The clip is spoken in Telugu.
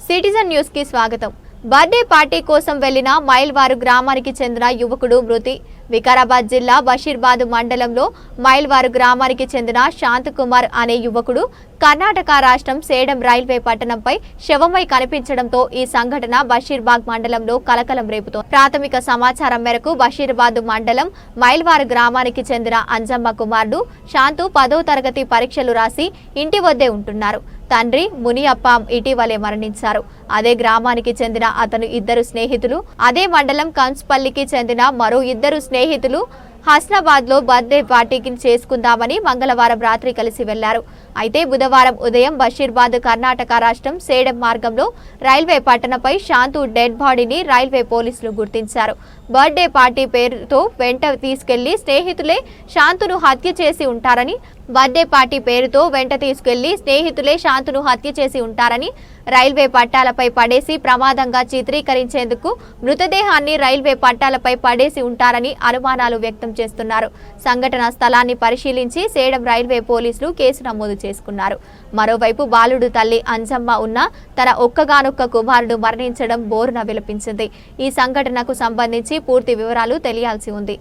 సిటిజన్ న్యూస్ కి స్వాగతం। బర్త్డే పార్టీ కోసం వెళ్లిన మైల్వారు గ్రామానికి చెందిన యువకుడు మృతి। వికారాబాద్ జిల్లా బషీర్బాద్ మండలంలో మైల్వారు గ్రామానికి చెందిన శాంతకుమార్ అనే యువకుడు కర్ణాటక రాష్ట్రం సేడం రైల్వే పట్టణంపై శవమై కనిపించడంతో ఈ సంఘటన బషీర్బాగ్ మండలంలో కలకలం రేపుతోంది। ప్రాథమిక సమాచారం మేరకు బషీర్బాద్ మండలం మైల్వారు గ్రామానికి చెందిన అంజమ్మ కుమారుడు శాంతు 10వ తరగతి పరీక్షలు రాసి ఇంటి వద్దే ఉంటున్నారు। తండ్రి మునియప్ప ఇటీవలే మరణించారు। అదే గ్రామానికి చెందిన అతను ఇద్దరు స్నేహితులు అదే మండలం కంచుపల్లికి చెందిన మరో ఇద్దరు స్నేహితులు హస్నాబాద్ లో బర్త్డే పార్టీకి చేసుకుందామని మంగళవారం రాత్రి కలిసి వెళ్లారు। అయితే బుధవారం ఉదయం బషీర్బాద్ కర్ణాటక రాష్ట్రం సేడం మార్గంలో రైల్వే పట్టణంపై శాంతు డెడ్ బాడీని రైల్వే పోలీసులు గుర్తించారు। బర్త్డే పార్టీ పేరుతో వెంట తీసుకెళ్లి స్నేహితులే శాంతును హత్య చేసి ఉంటారని రైల్వే పట్టాలపై పడేసి ప్రమాదంగా చిత్రీకరించేందుకు మృతదేహాన్ని రైల్వే పట్టాలపై పడేసి ఉంటారని అనుమానాలు వ్యక్తం చేస్తున్నారు। సంఘటన స్థలాన్ని పరిశీలించి సేడం రైల్వే పోలీసులు కేసు నమోదు చేసుకున్నారు। మరోవైపు బాలుడు తల్లి అంజమ్మ ఉన్న తన ఒక్కగానొక్క కుమారుడు మరణించడం బోరున విలపించింది। ఈ సంఘటనకు సంబంధించి పూర్తి వివరాలు తెలియాల్సి ఉంది।